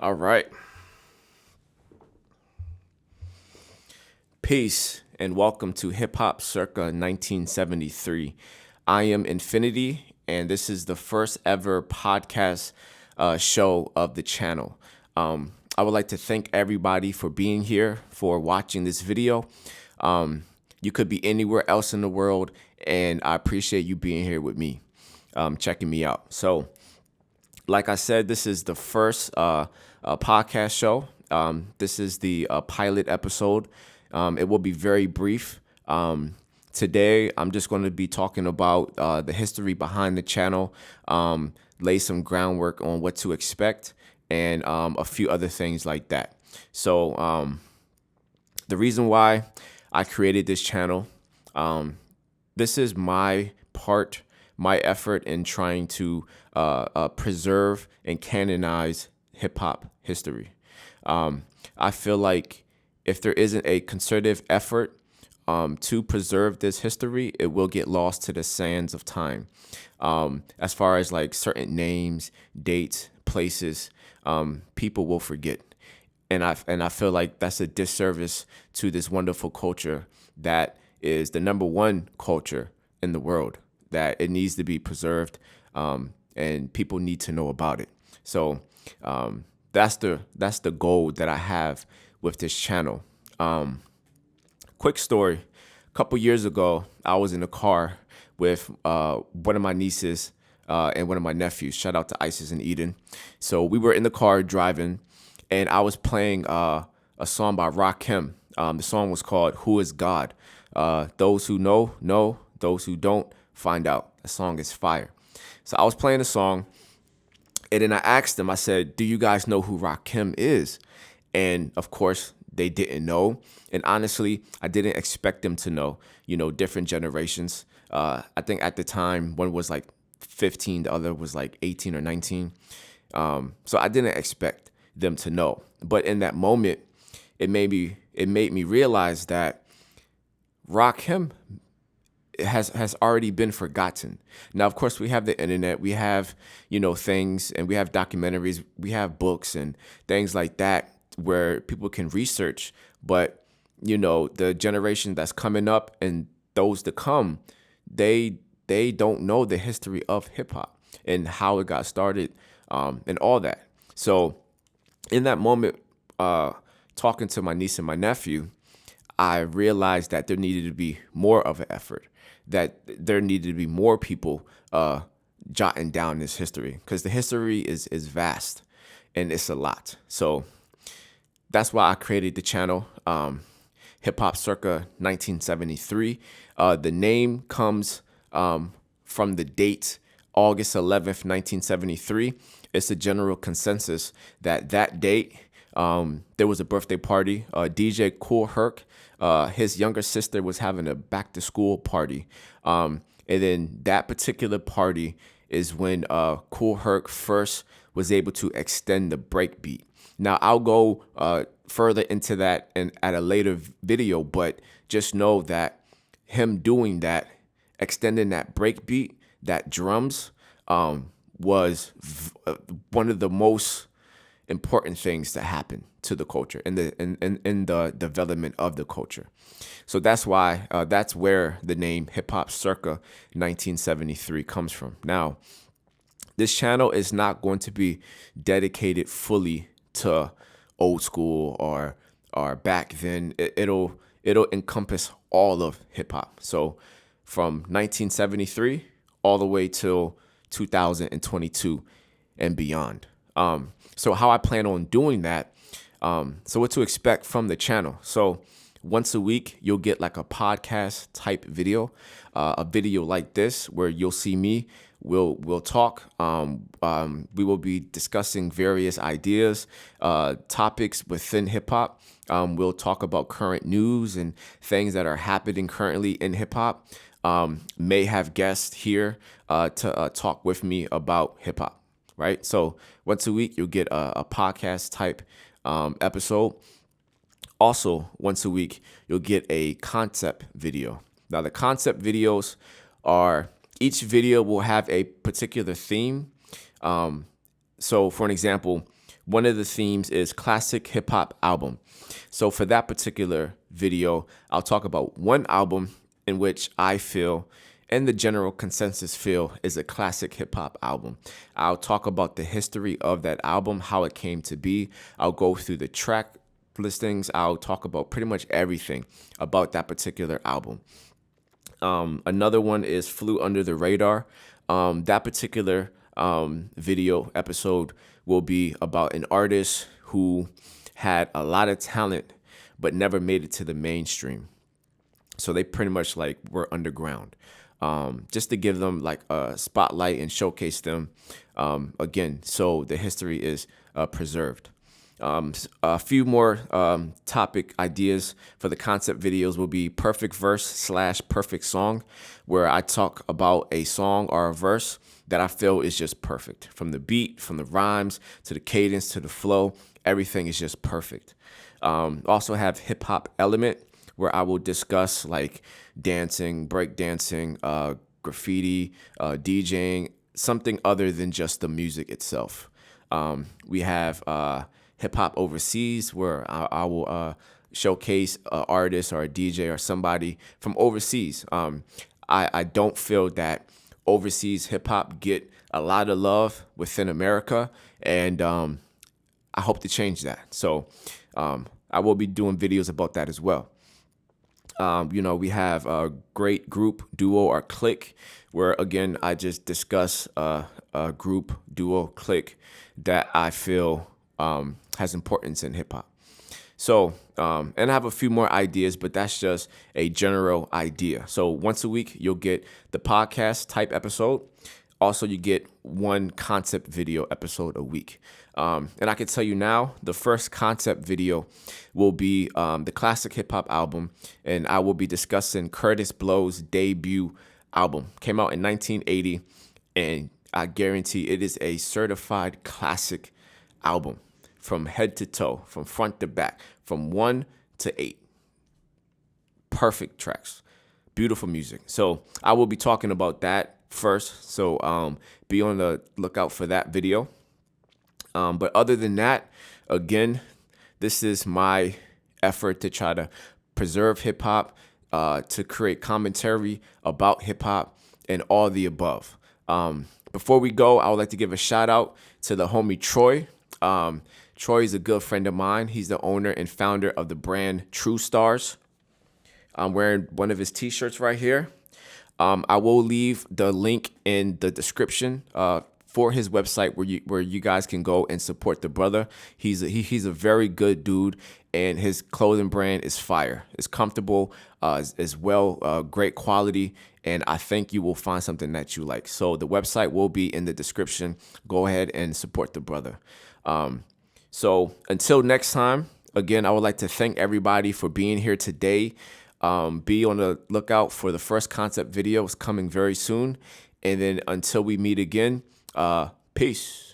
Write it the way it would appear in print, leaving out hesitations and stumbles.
All right. Peace and welcome to HipHop circa 1973. I am Infinity, and this is the first ever podcast show of the channel. I would like to thank everybody for being here, for watching this video. You could be anywhere else in the world, and I appreciate you being here with me, checking me out. So, like I said, this is the first podcast show. This is the pilot episode. It will be very brief. Today, I'm just going to be talking about the history behind the channel, lay some groundwork on what to expect, and a few other things like that. So the reason why I created this channel, this is my part, my effort in trying to preserve and canonize hip hop history. I feel like if there isn't a concerted effort to preserve this history, it will get lost to the sands of time. As far as like certain names, dates, places, people will forget. And I feel like that's a disservice to this wonderful culture that is the number one culture in the world, that it needs to be preserved, and people need to know about it. So that's the goal that I have with this channel. Quick story: a couple years ago, I was in a car with one of my nieces and one of my nephews. Shout out to Isis and Eden. So we were in the car driving, and I was playing a song by Rakim. The song was called "Who Is God." Those who know. Those who don't, find out. The song is fire. So I was playing the song, and then I asked them. I said, "Do you guys know who Rakim is?" And of course, they didn't know. And honestly, I didn't expect them to know. You know, different generations. I think at the time, one was like 15, the other was like 18 or 19. So I didn't expect them to know. But in that moment, it made me realize that Rakim has already been forgotten. Now, of course, we have the internet, we have, things, and we have documentaries, we have books and things like that where people can research. But, the generation that's coming up and those to come, they don't know the history of hip hop and how it got started, and all that. So in that moment, talking to my niece and my nephew, I realized that there needed to be more of an effort, that there needed to be more people jotting down this history, because the history is vast and it's a lot. So that's why I created the channel, Hip Hop circa 1973. The name comes from the date August 11th, 1973. It's a general consensus that date, there was a birthday party. DJ Kool Herc, his younger sister was having a back to school party. And then that particular party is when Kool Herc first was able to extend the break beat. Now, I'll go further into that at a later video, but just know that him doing that, extending that break beat, that drums, was one of the most important things that happened to the culture and in the development of the culture. So that's why that's where the name Hip Hop circa 1973 comes from. Now, this channel is not going to be dedicated fully to old school or back then. It'll encompass all of hip hop. So from 1973 all the way till 2022 and beyond. So how I plan on doing that, so what to expect from the channel. So once a week, you'll get like a podcast type video, a video like this where you'll see me. We'll talk. We will be discussing various ideas, topics within hip hop. We'll talk about current news and things that are happening currently in hip hop. May have guests here to talk with me about hip hop. Right. So once a week, you'll get a podcast type episode. Also, once a week, you'll get a concept video. Now, the concept videos are, each video will have a particular theme. So for an example, one of the themes is classic hip hop album. So for that particular video, I'll talk about one album in which I feel and the general consensus feel is a classic hip hop album. I'll talk about the history of that album, how it came to be. I'll go through the track listings. I'll talk about pretty much everything about that particular album. Another one is Flew Under the Radar. That particular video episode will be about an artist who had a lot of talent but never made it to the mainstream. So they pretty much like were underground. Just to give them like a spotlight and showcase them again, so the history is preserved. A few more topic ideas for the concept videos will be perfect verse / perfect song, where I talk about a song or a verse that I feel is just perfect. From the beat, from the rhymes, to the cadence, to the flow, everything is just perfect. Also have hip hop element, where I will discuss like dancing, break dancing, graffiti, DJing, something other than just the music itself. We have hip hop overseas, where I will showcase an artist or a DJ or somebody from overseas. I don't feel that overseas hip hop get a lot of love within America, and I hope to change that. So I will be doing videos about that as well. We have a great group, duo, or clique, where again I just discuss a group, duo, clique that I feel has importance in hip hop. So, and I have a few more ideas, but that's just a general idea. So once a week, you'll get the podcast type episode. Also, you get one concept video episode a week. And I can tell you now, the first concept video will be the classic hip hop album, and I will be discussing Curtis Blow's debut album. Came out in 1980, and I guarantee it is a certified classic album from head to toe, from front to back, from 1 to 8. Perfect tracks, beautiful music. So I will be talking about that first. So be on the lookout for that video. But other than that, again, this is my effort to try to preserve hip hop, to create commentary about hip hop and all the above. Before we go, I would like to give a shout out to the homie Troy. Troy is a good friend of mine. He's the owner and founder of the brand True Starz. I'm wearing one of his t-shirts right here. I will leave the link in the description for his website where you guys can go and support the brother. He's a very good dude, and his clothing brand is fire. It's comfortable as well, great quality, and I think you will find something that you like. So the website will be in the description. Go ahead and support the brother. So until next time, again, I would like to thank everybody for being here today. Be on the lookout for the first concept video. It's coming very soon. And then until we meet again, peace.